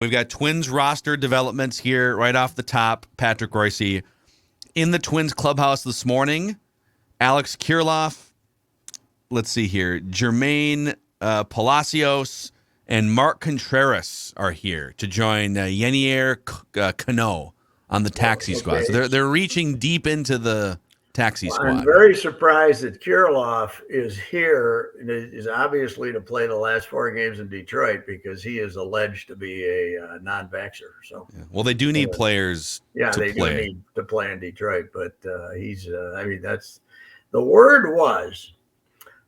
We've got Twins roster developments here right off the top. Patrick Reusse in the Twins clubhouse this morning. Alex Kirilloff, let's see here, Jermaine Palacios, and Mark Contreras are here to join Yenier Cano on the taxi squad. So they're reaching deep into the taxi squad. I'm very surprised that Kirilloff is here, and is obviously to play the last 4 games in Detroit because he is alleged to be a non-vaxxer. So, well, they do need players. Yeah, to they play. do need to play in Detroit, but he's. That's the word was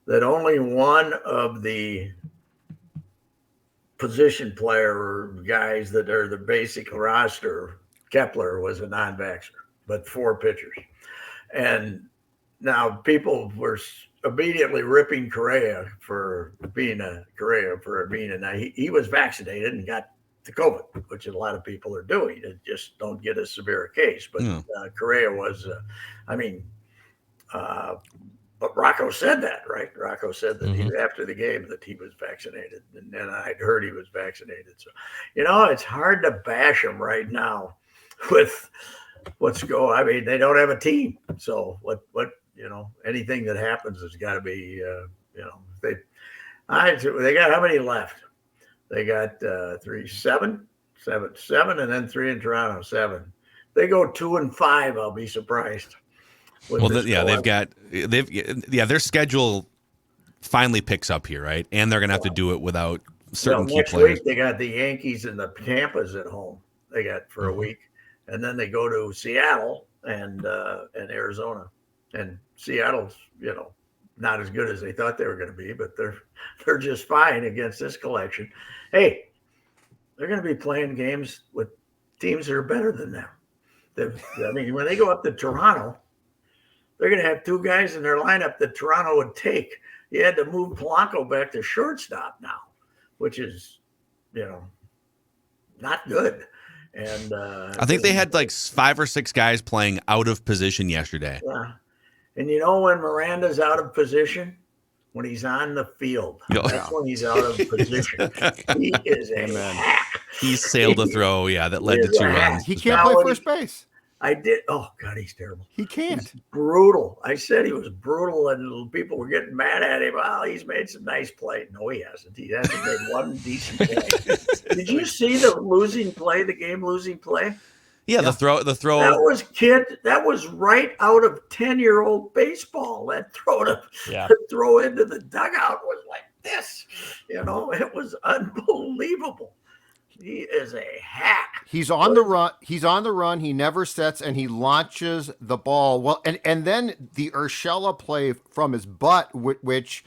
that only one of the position player guys that are the basic roster, Kepler, was a non-vaxxer, but 4 pitchers. And now people were immediately ripping Correa for being a now he was vaccinated and got the COVID, which a lot of people are doing. It just don't get a severe case. But Correa was, but Rocco said that, right? Rocco said that after the game that he was vaccinated, and I'd heard he was vaccinated. So, it's hard to bash him right now with what's going. I mean, they don't have a team, so what anything that happens has got to be, they got how many left? They got 7, and then 3 in Toronto, 7. They go 2-5. I'll be surprised. Well, their schedule finally picks up here, right? And they're gonna have to do it without certain key players. Next week they got the Yankees and the Tampas at home. They got for a week, and then they go to Seattle and Arizona. And Seattle's not as good as they thought they were going to be, but they're just fine against this collection. Hey, they're going to be playing games with teams that are better than them. When they go up to Toronto, they're going to have 2 guys in their lineup that Toronto would take. You had to move Polanco back to shortstop now, which is, not good. And I think they had like 5 or 6 guys playing out of position yesterday. Yeah. And when Miranda's out of position? When he's on the field. That's when he's out of position. He is a hack. He sailed a throw, that led to 2 runs. He can't play first base. Oh, God, he's terrible. He can't. He's brutal. I said he was brutal, and people were getting mad at him. Oh, he's made some nice plays. No, he hasn't. He hasn't made one decent play. Did you see the game-losing play? Yeah, the throw. That was right out of 10-year-old baseball. That throw throw into the dugout was like this. It was unbelievable. He is a hack. He's on the run. He never sets, and he launches the ball. Well, and then the Urshela play from his butt, which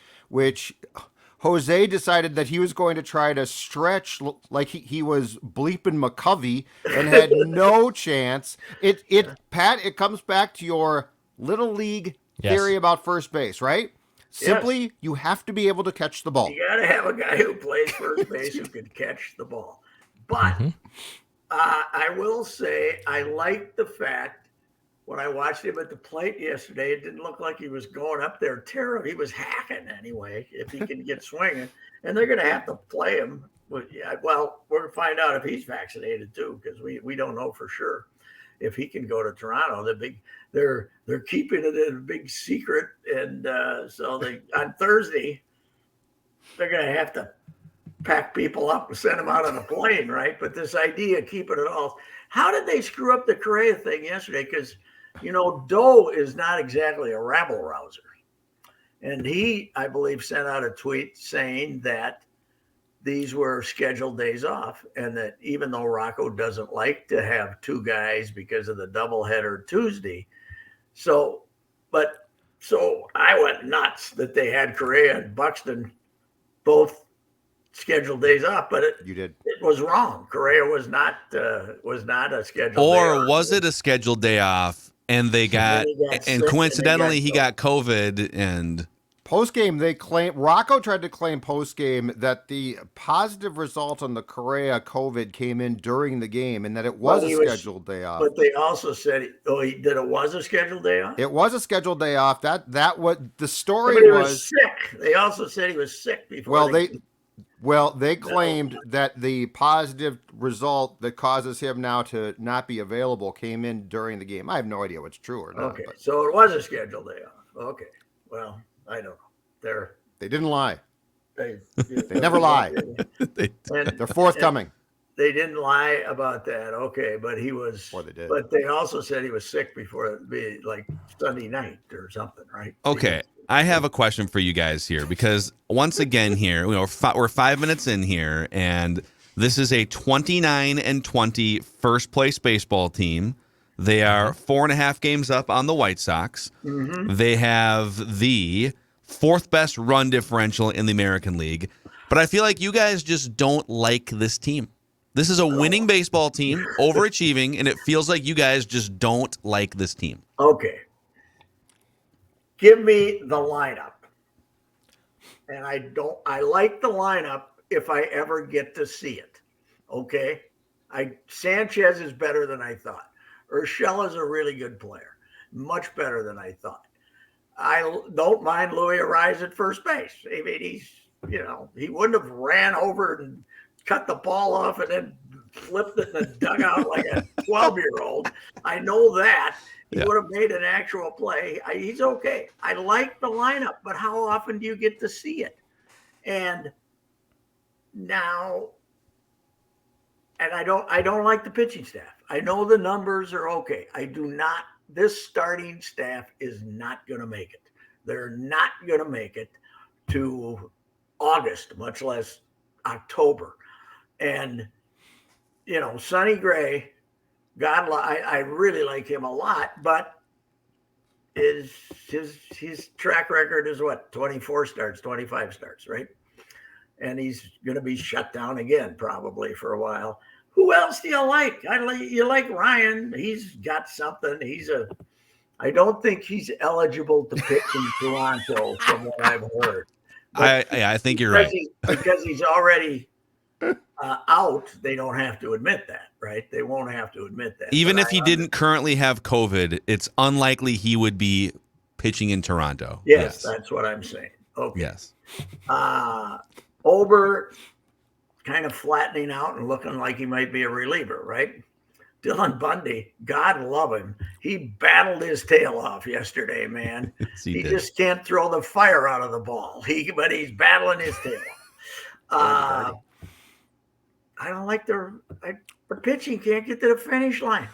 Jose decided that he was going to try to stretch like he was bleeping McCovey and had no chance. Pat, it comes back to your little league theory about first base, right? Simply, you have to be able to catch the ball. You got to have a guy who plays first base who can catch the ball. But I will say I like the fact when I watched him at the plate yesterday, it didn't look like he was going up there terrible. He was hacking anyway, if he can get swinging. And they're going to have to play him. But we're going to find out if he's vaccinated too, because we don't know for sure if he can go to Toronto. They're keeping it in a big secret, and so on Thursday they're going to have to pack people up and send them out on a plane, right? But this idea of keeping it all, how did they screw up the Correa thing yesterday? Because Doe is not exactly a rabble rouser. And he, I believe, sent out a tweet saying that these were scheduled days off, and that even though Rocco doesn't like to have 2 guys because of the doubleheader Tuesday. So I went nuts that they had Correa and Buxton both scheduled days off, but it was wrong. Correa was not a scheduled day off. Or was it a scheduled day off and they got coincidentally he got COVID, and post-game Rocco tried to claim post-game that the positive result on the Correa COVID came in during the game and that it was a scheduled day off. But they also said it was a scheduled day off? It was a scheduled day off. That what the story was sick. They also said he was sick before. Well, they claimed that the positive result that causes him now to not be available came in during the game. I have no idea what's true or not. Okay, But so it was a scheduled day off. Okay, well, I don't know. they didn't lie. They never lie. And, They're forthcoming. they didn't lie about that. Okay, but he was. Or they did. But they also said he was sick before like Sunday night or something, right? Okay, I have a question for you guys here because once again here, we're 5 minutes in here, and this is a 29-20 first place baseball team. They are 4.5 games up on the White Sox. Mm-hmm. They have the fourth best run differential in the American League. But I feel like you guys just don't like this team. This is a winning baseball team, overachieving, and it feels like you guys just don't like this team. Okay. Give me the lineup. And I like the lineup if I ever get to see it. Okay. Sanchez is better than I thought. Urshela is a really good player. Much better than I thought. I don't mind Louis Arise at first base. I mean, he wouldn't have ran over and cut the ball off and then flipped it in the dugout like a 12-year-old. I know that. He would have made an actual play. He's okay. I like the lineup, but how often do you get to see it? And now, and I don't like the pitching staff. I know the numbers are okay. This starting staff is not going to make it. They're not going to make it to August, much less October. And, Sonny Gray, I really like him a lot, but his track record is what, 24 starts, 25 starts, right? And he's going to be shut down again probably for a while. Who else do you like? You like Ryan. He's got something. I don't think he's eligible to pitch in Toronto from what I've heard. I think you're right. Because he's already out, they don't have to admit that, right? They won't have to admit that. Even if he didn't currently have COVID, it's unlikely he would be pitching in Toronto. Yes, that's what I'm saying. Okay. Yes. Ober kind of flattening out and looking like he might be a reliever, right? Dylan Bundy, God love him. He battled his tail off yesterday, man. Yes, he did. just can't throw the fire out of the ball. But he's battling his tail. I don't like the pitching can't get to the finish line.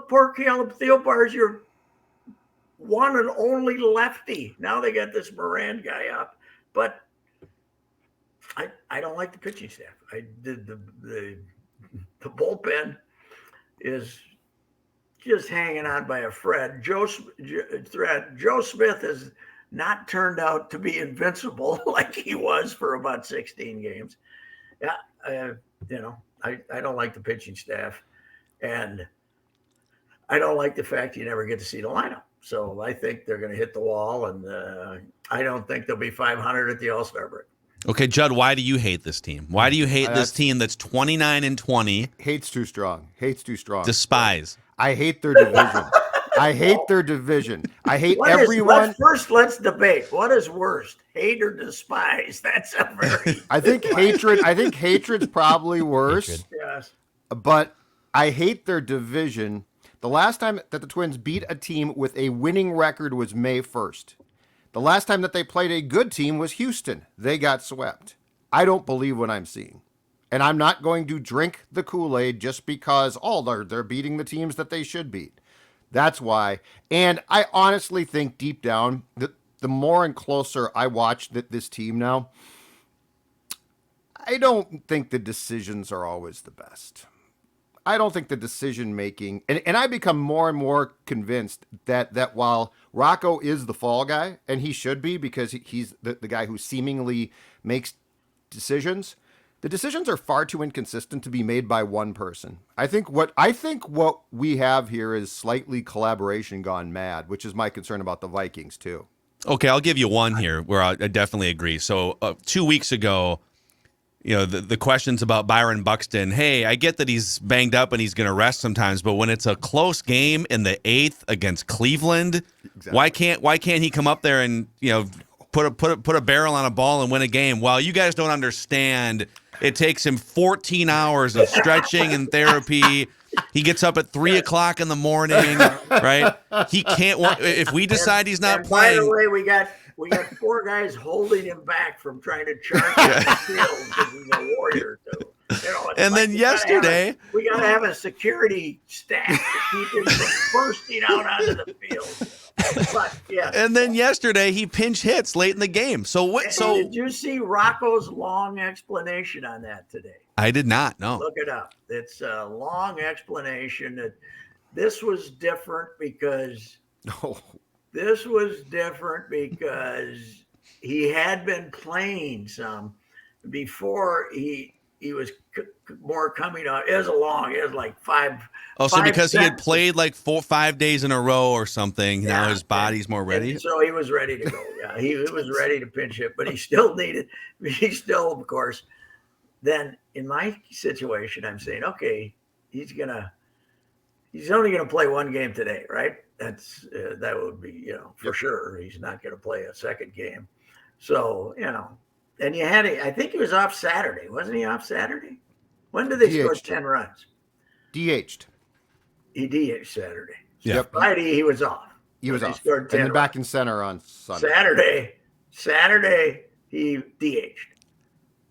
Poor Caleb Thielbar is your one and only lefty. Now they got this Moran guy up, but I don't like the pitching staff. The bullpen is just hanging on by a thread. Joe Smith has not turned out to be invincible like he was for about 16 games. Yeah, I don't like the pitching staff, and I don't like the fact you never get to see the lineup. So I think they're going to hit the wall, and I don't think they'll be 500 at the All-Star break. Okay, Judd, why do you hate this team? Why do you hate this team that's 29-20? Hate's too strong. Despise. I hate their division. I hate everyone. Let's debate. What is worst, hate or despise? That's a very. I think hatred's probably worse. Yes. But I hate their division. The last time that the Twins beat a team with a winning record was May 1st. The last time that they played a good team was Houston. They got swept. I don't believe what I'm seeing. And I'm not going to drink the Kool-Aid just because, they're beating the teams that they should beat. That's why. And I honestly think deep down that the more and closer I watch this team now, I don't think the decisions are always the best. I don't think the decision making, and I become more and more convinced that while Rocco is the fall guy, and he should be because he's the guy who seemingly makes decisions, the decisions are far too inconsistent to be made by one person. I think what we have here is slightly collaboration gone mad, which is my concern about the Vikings too. Okay, I'll give you one here where I definitely agree. So 2 weeks ago, the questions about Byron Buxton, hey, I get that he's banged up and he's going to rest sometimes, but when it's a close game in the 8th against Cleveland, exactly. why can't he come up there and, put a barrel on a ball and win a game. Well, you guys don't understand. It takes him 14 hours of stretching and therapy. He gets up at 3 o'clock in the morning, right? He can't. If we decide he's not playing. By the way, we got 4 guys holding him back from trying to charge the field because he's a warrior too. And then yesterday, we got to have a security staff to keep him from bursting out onto the field. But yeah. And then yesterday he pinch hits late in the game. So what? So did you see Rocco's long explanation on that today? I did not. No. Look it up. It's a long explanation that this was different because he had been playing some before he was more coming out. It was like 5. Oh, so because sentences. he had played like 5 days in a row or something, now his body's more ready. And so he was ready to go. Yeah, he was ready to pinch hit, but he still, of course. Then in my situation, I'm saying, okay, he's only gonna play one game today, right? That would be, for sure. He's not gonna play a second game. So, and I think he was off Saturday. Wasn't he off Saturday? When did they score 10 runs? DH'd. He DH'd Saturday. So Yep. Friday he was off. He was off. Scored 10 and then back in center on Sunday. Saturday he DH'd.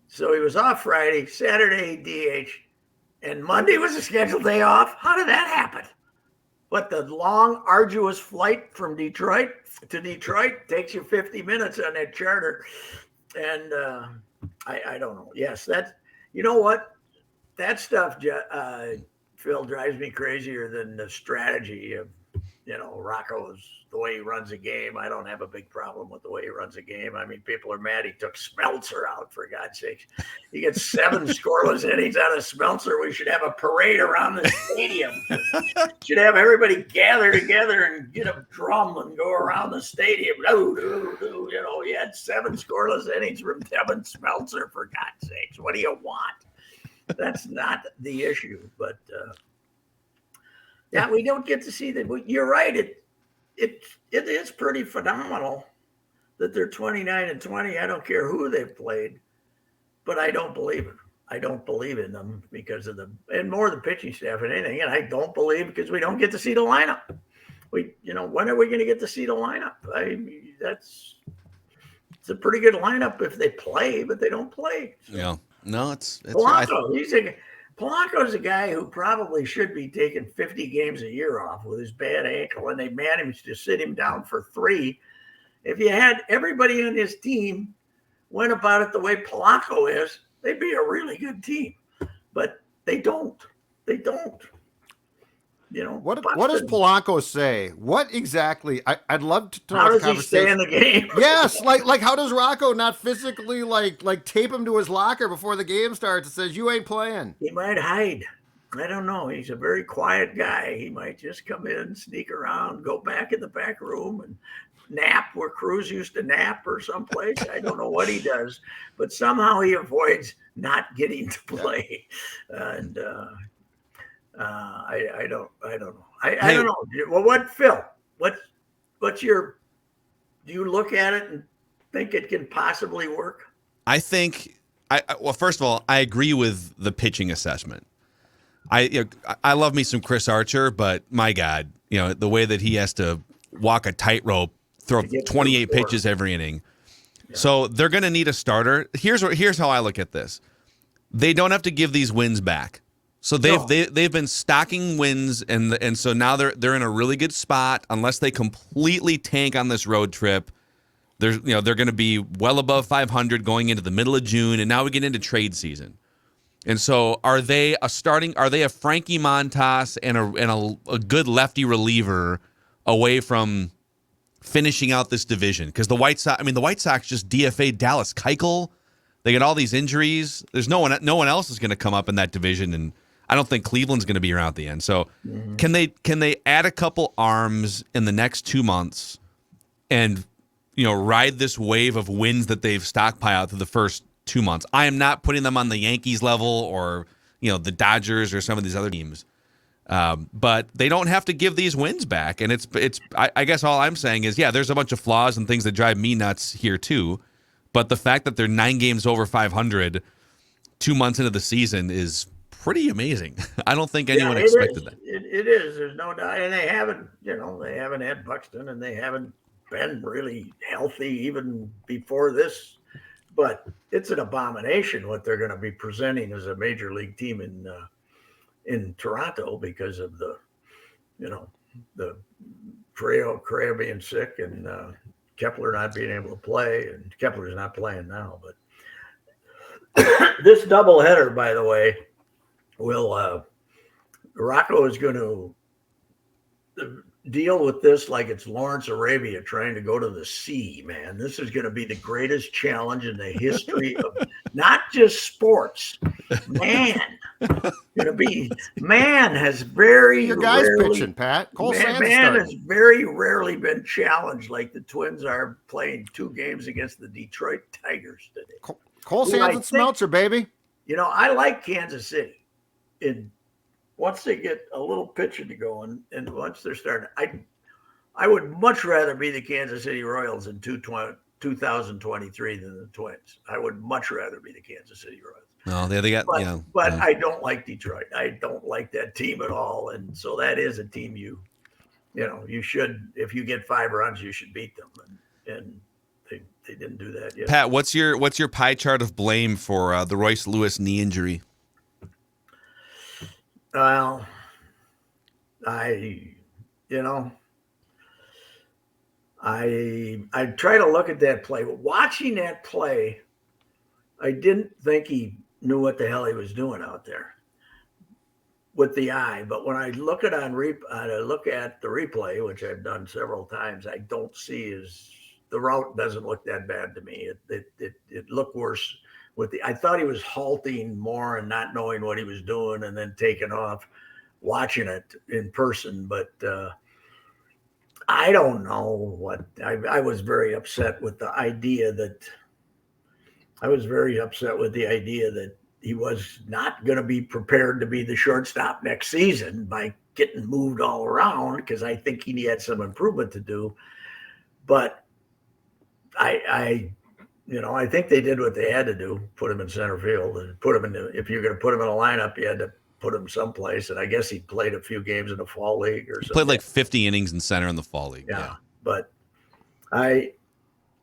So he was off Friday. Saturday he DH'd. And Monday was a scheduled day off. How did that happen? What, the long, arduous flight from Detroit to Detroit takes you 50 minutes on that charter. And I don't know. Yes, you know what? That stuff, Phil, drives me crazier than the strategy of, Rocco's, the way he runs a game. I don't have a big problem with the way he runs a game. I mean, people are mad he took Smeltzer out, for God's sakes. He gets 7 scoreless innings out of Smeltzer. We should have a parade around the stadium. Should have everybody gather together and get a drum and go around the stadium. He had 7 scoreless innings from Devin Smeltzer, for God's sakes. What do you want? That's not the issue, but we don't get to see that. You're right. It is pretty phenomenal that they're 29-20. I don't care who they've played, but I don't believe it. I don't believe in them because of and more the pitching staff and anything. And I don't believe because we don't get to see the lineup. When are we going to get to see the lineup? It's a pretty good lineup if they play, but they don't play. So. Yeah. No, it's Polanco. Polanco's a guy who probably should be taking 50 games a year off with his bad ankle, and they managed to sit him down for 3. If you had everybody on his team went about it the way Polanco is, they'd be a really good team. But they don't. They don't. What does Polanco say? What exactly? I'd love to know. How does he stay in the game? Yes, like how does Rocco not physically like tape him to his locker before the game starts and says you ain't playing? He might hide. I don't know. He's a very quiet guy. He might just come in, sneak around, go back in the back room and nap where Cruz used to nap or someplace. I don't know what he does, but somehow he avoids not getting to play. And I don't know. I don't know. Well, Phil? What's your? Do you look at it and think it can possibly work? I think. Well, first of all, I agree with the pitching assessment. I love me some Chris Archer, but my God, the way that he has to walk a tightrope, throw 28 pitches every inning. Yeah. So they're going to need a starter. Here's how I look at this. They don't have to give these wins back. So they've been stocking wins, and so now they're in a really good spot. Unless they completely tank on this road trip, they're going to be well above 500 going into the middle of June, and now we get into trade season. And so are they a Frankie Montas and a good lefty reliever away from finishing out this division? Because the White Sox just DFA'd Dallas Keuchel. They get all these injuries. There's no one else is going to come up in that division, and I don't think Cleveland's going to be around at the end. So can they add a couple arms in the next 2 months and ride this wave of wins that they've stockpiled through the first 2 months? I am not putting them on the Yankees level or the Dodgers or some of these other teams. But they don't have to give these wins back. And I guess all I'm saying is, yeah, there's a bunch of flaws and things that drive me nuts here too. But the fact that they're 9 games over 500 2 months into the season is pretty amazing. I don't think anyone expected that. It is. There's no doubt. And they haven't had Buxton, and they haven't been really healthy even before this. But it's an abomination what they're going to be presenting as a major league team in Toronto because of the Correa being sick and Kepler not being able to play, and Kepler's not playing now. But this doubleheader, by the way, will Rocco is going to deal with this like it's Lawrence Arabia trying to go to the sea, man. This is going to be the greatest challenge in the history of not just sports. Man has very your guys rarely, pitching, Pat. Man has very rarely been challenged like the Twins are playing 2 games against the Detroit Tigers today. Cole Sands and Smeltzer, baby. I like Kansas City. Once they get a little pitching to go, and once they're starting, I would much rather be the Kansas City Royals in 2023 than the Twins. I would much rather be the Kansas City Royals. No, they got, but I don't like Detroit. I don't like that team at all, and so that is a team you should, if you get 5 runs, you should beat them, and they didn't do that yet. Pat, what's your pie chart of blame for the Royce Lewis knee injury? Well, I try to look at that play. Watching that play, I didn't think he knew what the hell he was doing out there with the eye. But when I look at the replay, which I've done several times, I don't see the route doesn't look that bad to me. It looked worse. I thought he was halting more and not knowing what he was doing and then taking off watching it in person. But I don't know what I was very upset with the idea that he was not going to be prepared to be the shortstop next season by getting moved all around, because I think he had some improvement to do. But I think they did what they had to do, put him in center field and put him if you're going to put him in a lineup, you had to put him someplace. And I guess he played a few games in the fall league or something. Played like 50 innings in center in the fall league. Yeah. But I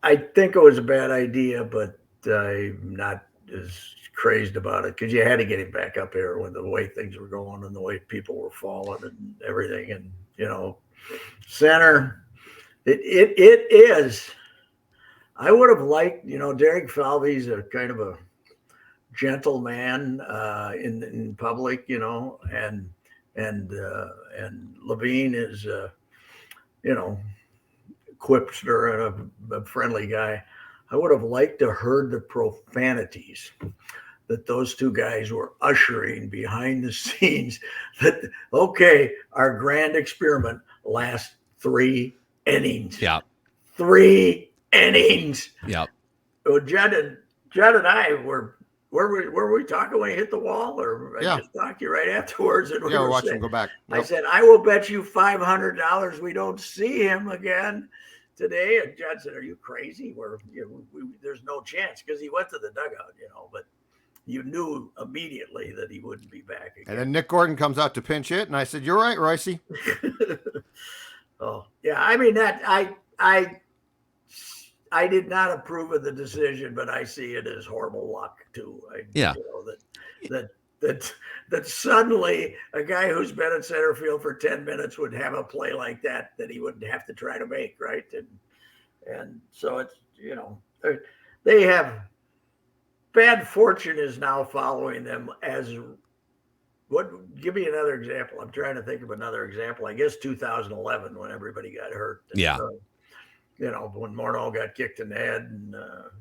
think it was a bad idea, but I'm not as crazed about it, because you had to get him back up here when the way things were going and the way people were falling and everything. And, center, it is. I would have liked, Derek Falvey's a kind of a gentle man in public, and Levine is, quipster and a friendly guy. I would have liked to heard the profanities that those two guys were ushering behind the scenes. That, okay, our grand experiment lasts 3 innings. Yeah. 3 innings. Yeah. Well, Judd and I were we talking when he hit the wall, or I just talked to you right afterwards? And we're watching him go back. Yep. I said, I will bet you $500 we don't see him again today. And Judd said, are you crazy? There's no chance, because he went to the dugout, but you knew immediately that he wouldn't be back again. And then Nick Gordon comes out to pinch hit, and I said, you're right, Reusse. Oh, yeah. I mean, that I did not approve of the decision, but I see it as horrible luck too. That suddenly a guy who's been in center field for 10 minutes would have a play like that he wouldn't have to try to make, right? And so it's, they have bad fortune is now following them as give me another example. I'm trying to think of another example. I guess 2011 when everybody got hurt. Yeah. When Morneau got kicked in the head, and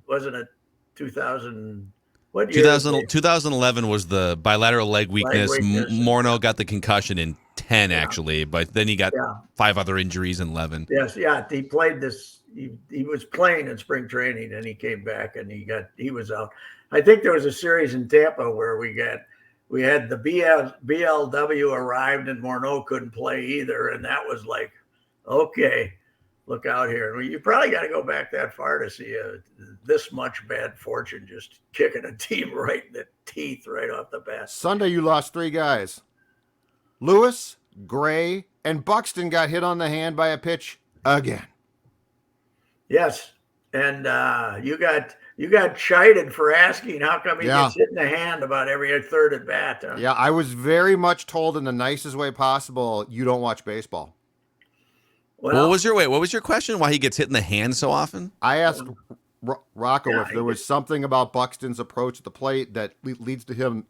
wasn't it 2000? What year? 2011 was the bilateral leg weakness. Morneau got the concussion in 10, actually, but then he got 5 other injuries in 11. Yes, yeah. He played this. He was playing in spring training, and he came back, and he was out. I think there was a series in Tampa where we we had the BLW arrived and Morneau couldn't play either. And that was like, okay, look out here. You probably got to go back that far to see this much bad fortune just kicking a team right in the teeth right off the bat. Sunday, you lost 3 guys. Lewis, Gray, and Buxton got hit on the hand by a pitch again. Yes. And you got chided for asking how come he gets hit in the hand about every third at bat. Huh? Yeah, I was very much told in the nicest way possible, you don't watch baseball. Well, what was your question? Why he gets hit in the hand so often? I asked Rocco if there was something about Buxton's approach at the plate that leads to him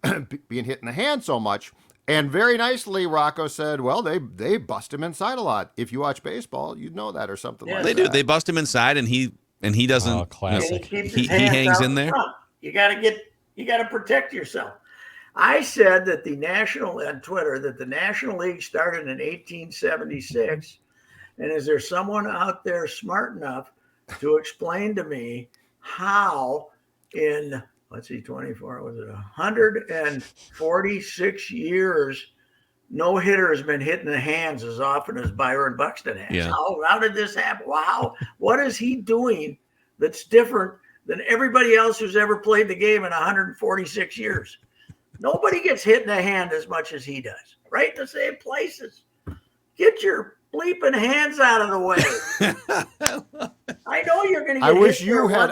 being hit in the hand so much. And very nicely, Rocco said, well, they bust him inside a lot. If you watch baseball, you'd know that or something like that. They do. They bust him inside, and he doesn't. Oh, classic. He hangs in there. You got to protect yourself. I said that on Twitter that the National League started in 1876. And is there someone out there smart enough to explain to me how in, 24, was it 146 years, no hitter has been hit in the hands as often as Byron Buxton has? Yeah. How did this happen? Wow. What is he doing that's different than everybody else who's ever played the game in 146 years? Nobody gets hit in the hand as much as he does, right in the same places. Get your bleeping hands out of the way. I know you're going to get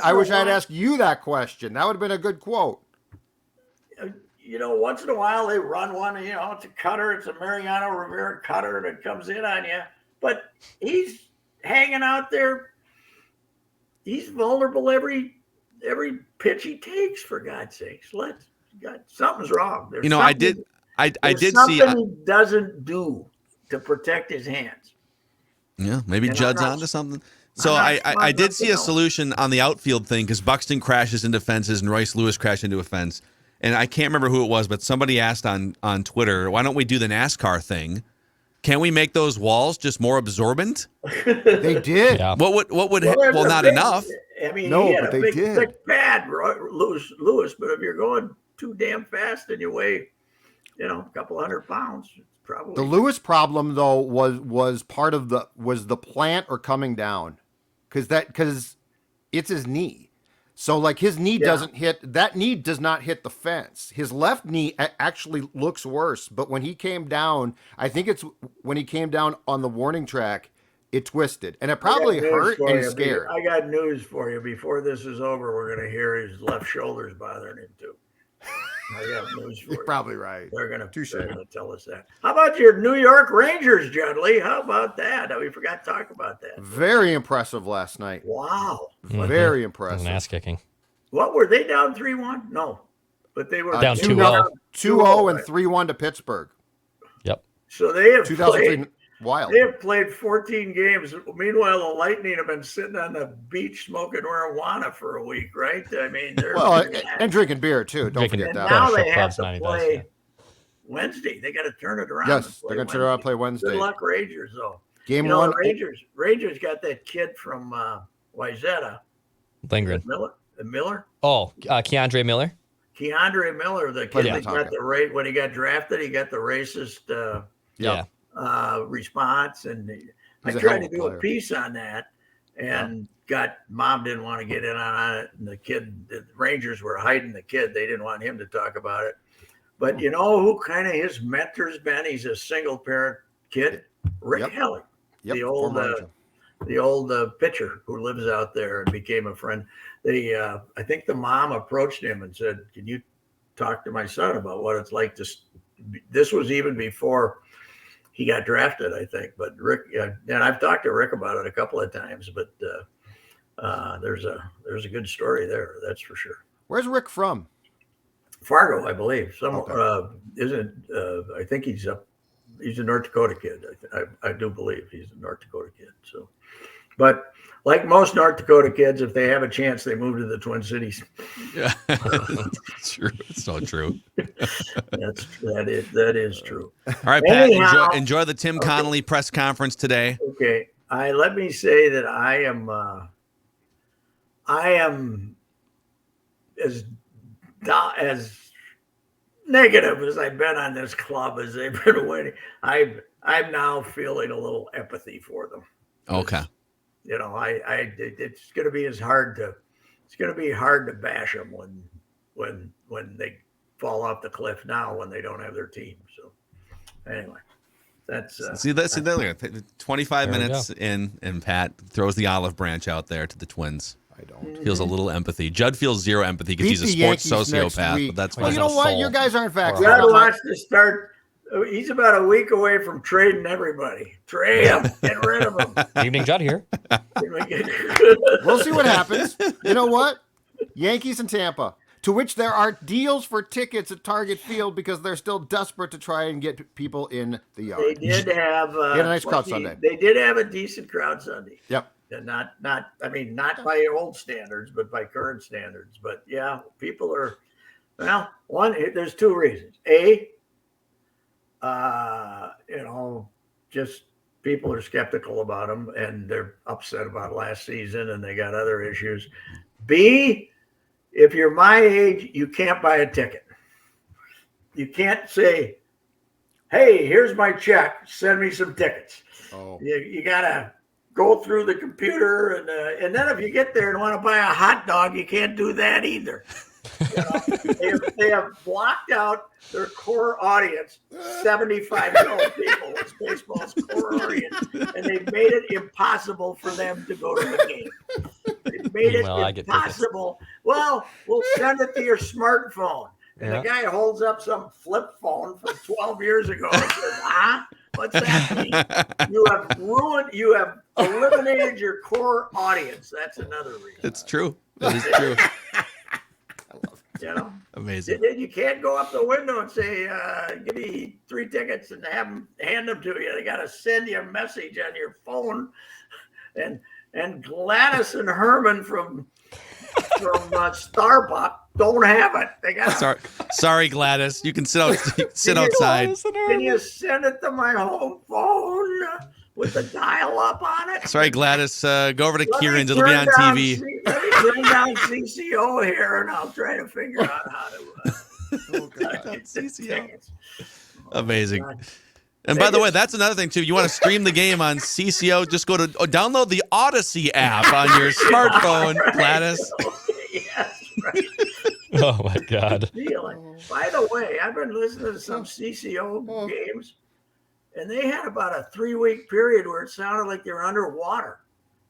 I wish I'd asked you that question. That would have been a good quote. Once in a while they run one, it's a cutter, it's a Mariano Rivera cutter, and it comes in on you. But he's hanging out there. He's vulnerable every pitch he takes, for God's sakes. Something's wrong. I did see something he doesn't do to protect his hands. Yeah, maybe Judd's onto something. So I did see a solution on the outfield thing because Buxton crashes into fences and Royce Lewis crashed into a fence. And I can't remember who it was, but somebody asked on Twitter, why don't we do the NASCAR thing? Can we make those walls just more absorbent? They did. Yeah. What would not enough. I mean, no, he had but a they big did. thick pad, Lewis, but if you're going too damn fast and you weigh, a couple 100 pounds, probably. The Lewis problem though was part of the plant or coming down, because it's his knee, so like his knee doesn't hit, that knee does not hit the fence. His left knee actually looks worse, but when he came down, I think it's when he came down on the warning track, it twisted and it probably hurt and scared. I got news for you. Before this is over, we're going to hear his left shoulder's bothering him too. I got news for you. You're probably right. They're going to tell us that. How about your New York Rangers, Judd Lee? How about that? We forgot to talk about that. Very impressive last night. Wow. Very impressive. An ass kicking. What were they down 3-1? No, but they were down 2-0. 2-0 and 3-1 to Pittsburgh. Yep. So they have 2003 wild. They have played 14 games. Meanwhile, the Lightning have been sitting on the beach smoking marijuana for a week, right? I mean, they're and drinking beer too. Don't forget that. Now they have to play Wednesday. They got to turn it around. Yes, they're going to turn around and play Wednesday. Good luck, Rangers, though. Game one. Rangers got that kid from Wayzata. Lindgren. Miller? Oh, Keandre Miller? Keandre Miller, the kid that got the when he got drafted, he got the racist response. And I tried to do a piece on that and mom didn't want to get in on it. And the Rangers were hiding the kid. They didn't want him to talk about it. But you know who kind of his mentor's been? He's a single parent kid, Rick Heller, the old pitcher who lives out there and became a friend. I think the mom approached him and said, "Can you talk to my son about what it's like to?" This was even before he got drafted, I think. But Rick, and I've talked to Rick about it a couple of times. But there's a good story there, that's for sure. Where's Rick from? Fargo, I believe. I think he's a North Dakota kid. I do believe he's a North Dakota kid. So, but like most North Dakota kids, if they have a chance, they move to the Twin Cities. Yeah, it's true. It's so true. That is true. All right, Pat. Anyhow, enjoy the Tim Connolly press conference today. Okay. Let me say that I am as negative as I've been on this club as they've been winning, I'm now feeling a little empathy for them. Okay. You know, it's going to be hard to bash them when they fall off the cliff now when they don't have their team. So anyway, that's see that 25 There we minutes in, and Pat throws the olive branch out there to the Twins. I don't. Feels a little empathy. Judd feels zero empathy because Beat he's a the sports Yankees next sociopath. week. But that's Well, fine. you know what? Soul. You guys aren't Judd vaccinated. wants to start. He's about a week away from trading everybody. Trade him. Get rid of him. Evening, Judd here. We'll see what happens. You know what? Yankees and Tampa, to which there are deals for tickets at Target Field because they're still desperate to try and get people in the yard. They did have They had a nice crowd Sunday. They did have a decent crowd Sunday. Yep. And not by old standards, but by current standards. But yeah, people are there's two reasons. A, just people are skeptical about them and they're upset about last season and they got other issues. B, if you're my age, you can't buy a ticket. You can't say, hey, here's my check, send me some tickets. Oh. You gotta go through the computer and then if you get there and want to buy a hot dog, you can't do that either. They have blocked out their core audience, 75-year-old people. It's baseball's core audience, and they've made it impossible for them to go to the game. They've made it impossible. Well, we'll send it to your smartphone. And the guy holds up some flip phone from 12 years ago and says, what's that mean? You have eliminated your core audience. That's another reason. It's true. It is true. You know, amazing. You can't go up the window and say, give me 3 tickets and hand them to you. They got to send you a message on your phone. And Gladys and Herman from Starbucks don't have it. They got sorry, Gladys. You can sit outside. Can you send it to my home phone with the dial up on it? Sorry, Gladys. Go over to Kieran's. It'll be on TV. Let me turn down CCO here, and I'll try to figure out how to. Get CCO. Amazing. And by the way, that's another thing too. You want to stream the game on CCO? Just go to download the Odyssey app on your smartphone, Gladys. Yes, right. Oh my God. By the way, I've been listening to some CCO games, and they had about a 3-week period where it sounded like they were underwater.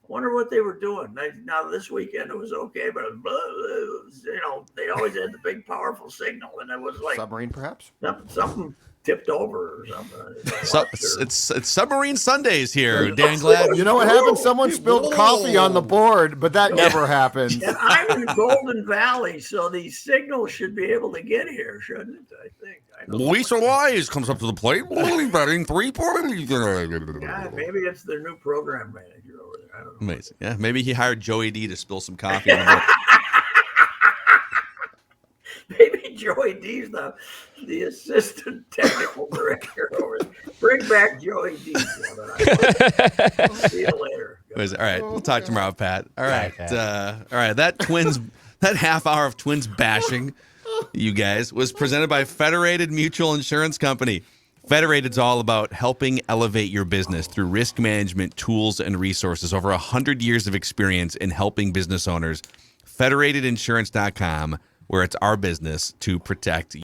I wonder what they were doing. Now this weekend it was okay, but they always had the big powerful signal, and it was like submarine, perhaps something tipped over or something. It's Submarine Sundays here, Dan Glad. You know what happened? Someone spilled coffee on the board, but that never happens. And I'm in Golden Valley, so the signal should be able to get here, shouldn't it? I think. Luis Elias comes up to the plate, batting 3 points. Yeah, maybe it's their new program manager over there. I don't know. Amazing. Yeah, maybe he hired Joey D to spill some coffee on the Maybe Joey D's the assistant technical director over there. Bring back Joey D. See you later. All right, we'll talk tomorrow, Pat. All right, Pat. all right. That half hour of Twins bashing, you guys, was presented by Federated Mutual Insurance Company. Federated's all about helping elevate your business through risk management tools and resources. Over 100 years of experience in helping business owners. Federatedinsurance.com, where it's our business to protect